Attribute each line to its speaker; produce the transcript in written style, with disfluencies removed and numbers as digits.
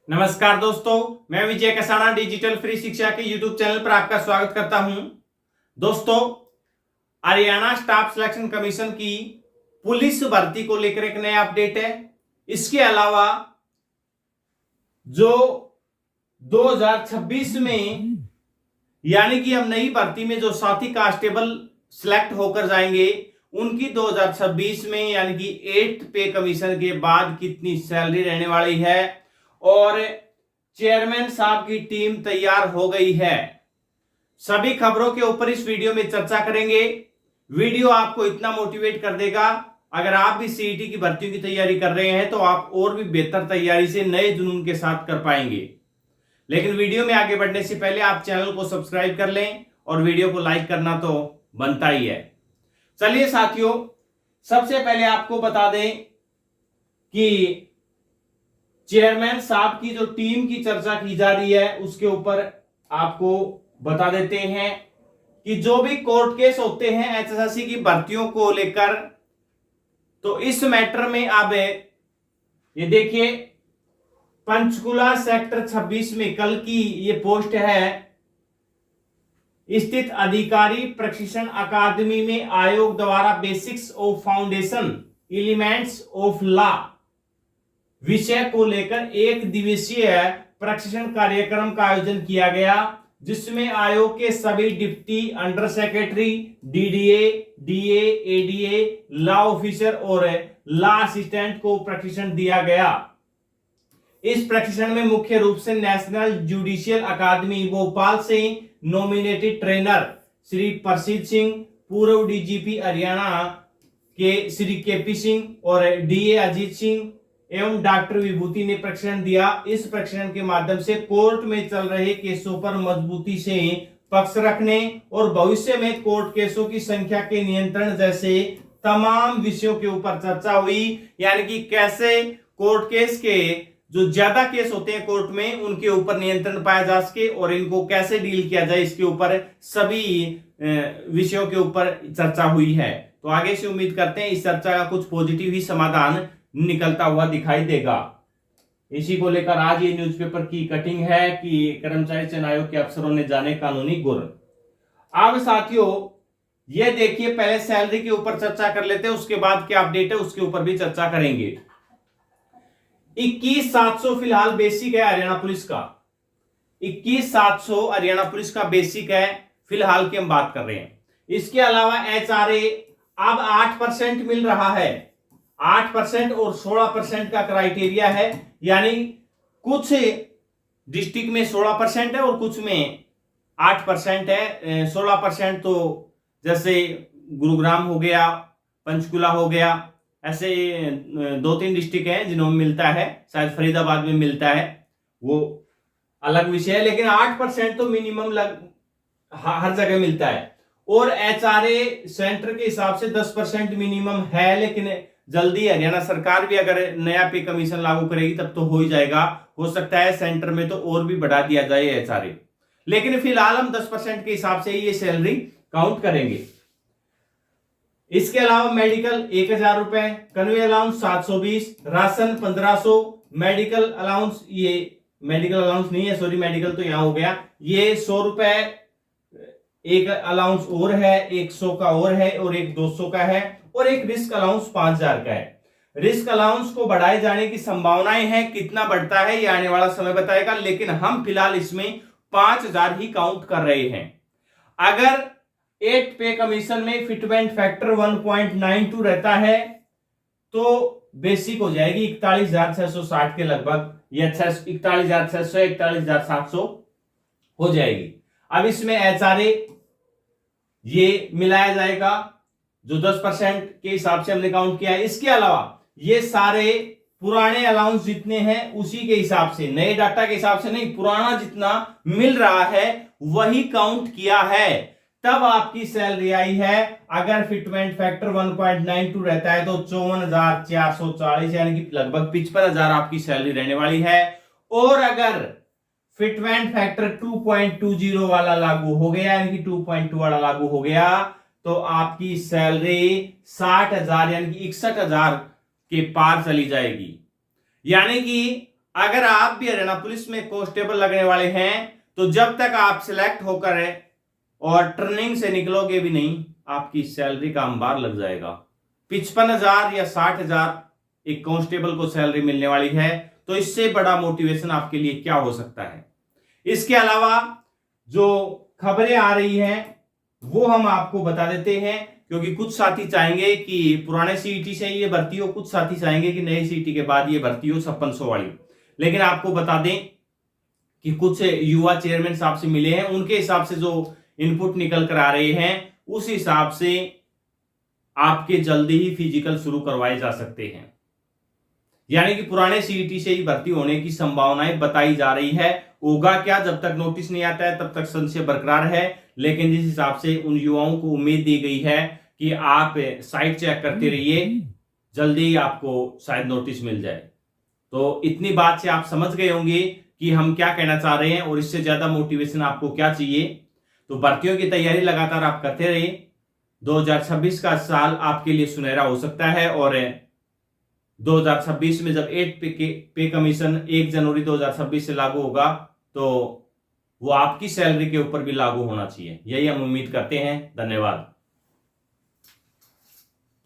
Speaker 1: नमस्कार दोस्तों, मैं विजय कसाना डिजिटल फ्री शिक्षा के यूट्यूब चैनल पर आपका स्वागत करता हूं। दोस्तों, हरियाणा स्टाफ सिलेक्शन कमीशन की पुलिस भर्ती को लेकर एक नया अपडेट है। इसके अलावा जो 2026 में यानी कि हम नई भर्ती में जो साथी कांस्टेबल सिलेक्ट होकर जाएंगे उनकी 2026 में यानी कि 8th पे कमीशन के बाद कितनी सैलरी रहने वाली है और चेयरमैन साहब की टीम तैयार हो गई है। सभी खबरों के ऊपर इस वीडियो में चर्चा करेंगे। वीडियो आपको इतना मोटिवेट कर देगा, अगर आप भी सीईटी की भर्तियों की तैयारी कर रहे हैं तो आप और भी बेहतर तैयारी से नए जुनून के साथ कर पाएंगे। लेकिन वीडियो में आगे बढ़ने से पहले आप चैनल को सब्सक्राइब कर लें और वीडियो को लाइक करना तो बनता ही है। चलिए साथियों, सबसे पहले आपको बता दें कि चेयरमैन साहब की जो टीम की चर्चा की जा रही है उसके ऊपर आपको बता देते हैं कि जो भी कोर्ट केस होते हैं एचएसएससी की भर्तियों को लेकर, तो इस मैटर में अब ये देखिए पंचकुला सेक्टर 26 में कल की ये पोस्ट है स्थित अधिकारी प्रशिक्षण अकादमी में आयोग द्वारा basics of foundation elements of law विषय को लेकर एक दिवसीय प्रशिक्षण कार्यक्रम का आयोजन किया गया, जिसमें आयोग के सभी deputy under secretary, DDA, DA, ADA, law officer और लॉ असिस्टेंट को प्रशिक्षण दिया गया। इस प्रशिक्षण में मुख्य रूप से नेशनल जुडिशियल अकादमी भोपाल से नॉमिनेटेड ट्रेनर श्री प्रसिद्ध सिंह, पूर्व डीजीपी हरियाणा के श्री केपी सिंह और डीए अजीत सिंह एवं डॉक्टर विभूति ने प्रशिक्षण दिया। इस प्रशिक्षण के माध्यम से कोर्ट में चल रहे केसों पर मजबूती से पक्ष रखने और भविष्य में कोर्ट केसों की संख्या के नियंत्रण जैसे तमाम विषयों के ऊपर चर्चा हुई। यानी कि कैसे कोर्ट केस के जो ज्यादा केस होते हैं कोर्ट में उनके ऊपर नियंत्रण पाया जा सके और इनको कैसे डील किया जाए, इसके ऊपर सभी विषयों के ऊपर चर्चा हुई है। तो आगे से उम्मीद करते हैं इस चर्चा का कुछ पॉजिटिव ही समाधान निकलता हुआ दिखाई देगा। इसी को लेकर आज ये न्यूज़पेपर की कटिंग है कि कर्मचारी चयन आयोग के अफसरों ने जाने कानूनी गुर। अब साथियों ये देखिए, पहले सैलरी के ऊपर चर्चा कर लेते हैं, उसके बाद क्या अपडेट है उसके ऊपर भी चर्चा करेंगे। 21,700 फिलहाल बेसिक है हरियाणा पुलिस का। 21,700 हरियाणा पुलिस का बेसिक है फिलहाल की हम बात कर रहे हैं। इसके अलावा एचआरए अब 8% मिल रहा है। 8% और 16% का क्राइटेरिया है, यानी कुछ डिस्ट्रिक्ट में 16% है और कुछ में 8% है। 16% तो जैसे गुरुग्राम हो गया, पंचकुला हो गया, ऐसे 2-3 डिस्ट्रिक्ट हैं जिन्होंने मिलता है, शायद फरीदाबाद में मिलता है, वो अलग विषय है, लेकिन 8% तो मिनिमम हर जगह मिलता है। और एचआरए सेंटर के हिसाब से 10% मिनिमम है, लेकिन जल्दी हरियाणा सरकार भी अगर नया पे कमीशन लागू करेगी तब तो हो ही जाएगा। हो सकता है सेंटर में तो और भी बढ़ा दिया जाए एचआरए, लेकिन फिलहाल हम 10% के हिसाब से ये सैलरी काउंट करेंगे। इसके अलावा मेडिकल 1,000 रुपए, convey allowance 720, ration 1500, medical allowance, ये मेडिकल अलाउंस नहीं है, सॉरी मेडिकल तो यहां हो गया, ये 100 रुपए एक अलाउंस और है, 100 का और है और एक 200 का है और एक रिस्क अलाउंस 5,000 का है। रिस्क अलाउंस को बढ़ाए जाने की संभावनाएं हैं, कितना बढ़ता है ये आने वाला समय बताएगा, लेकिन हम फिलहाल इसमें 5,000 ही काउंट कर रहे हैं। अगर 8 पे कमीशन में फिटमेंट फैक्टर 1.92 रहता है तो बेसिक हो जाएगी 41,660 के लगभग, या 41,600 41,700 हो जाएगी। अब इसमें एचआरए ये मिलाया जाएगा जो 10% के हिसाब से हमने काउंट किया है। इसके अलावा ये सारे पुराने अलाउंस जितने हैं उसी के हिसाब से, नए डाटा के हिसाब से नहीं, पुराना जितना मिल रहा है वही काउंट किया है, तब आपकी सैलरी आई है। अगर फिटमेंट फैक्टर 1.92 रहता है तो 54,440 यानी कि लगभग 55,000 आपकी सैलरी रहने वाली है। और अगर फिटमेंट फैक्टर 2.20 वाला लागू हो गया, यानी कि 2.2 वाला लागू हो गया, तो आपकी सैलरी 60,000 यानी कि 61,000 के पार चली जाएगी। यानी कि अगर आप भी हरियाणा पुलिस में कांस्टेबल लगने वाले हैं तो जब तक आप सिलेक्ट होकर है और ट्रेनिंग से निकलोगे भी नहीं, आपकी सैलरी का अंबार लग जाएगा। 55,000 या 60,000 एक कांस्टेबल को सैलरी मिलने वाली है, तो इससे बड़ा मोटिवेशन आपके लिए क्या हो सकता है। इसके अलावा जो खबरें आ रही हैं वो हम आपको बता देते हैं, क्योंकि कुछ साथी चाहेंगे कि पुराने सीईटी से ये भर्ती हो, कुछ साथी चाहेंगे कि नई सीईटी के बाद ये भर्ती हो 5600 वाली। लेकिन आपको बता दें कि कुछ युवा चेयरमैन साहब से मिले हैं, उनके हिसाब से जो इनपुट निकल कर आ रहे हैं उस हिसाब से आपके जल्दी ही फिजिकल शुरू करवाए जा सकते हैं। यानी कि पुराने सीईटी से ही भर्ती होने की संभावनाएं बताई जा रही है। होगा क्या, जब तक नोटिस नहीं आता है तब तक संशय बरकरार है। लेकिन जिस हिसाब से उन युवाओं को उम्मीद दी गई है कि आप साइट चेक करते रहिए, जल्दी ही आपको शायद नोटिस मिल जाए। तो इतनी बात से आप समझ गए होंगे कि हम क्या कहना चाह रहे हैं और इससे ज्यादा मोटिवेशन आपको क्या चाहिए। तो भर्तियों की तैयारी लगातार आप करते रहिए। 2026 का साल आपके लिए सुनहरा हो सकता है और 2026 में जब 8 पे कमीशन 1 जनवरी 2026 से लागू होगा तो वो आपकी सैलरी के ऊपर भी लागू होना चाहिए। यही हम उम्मीद करते हैं। धन्यवाद।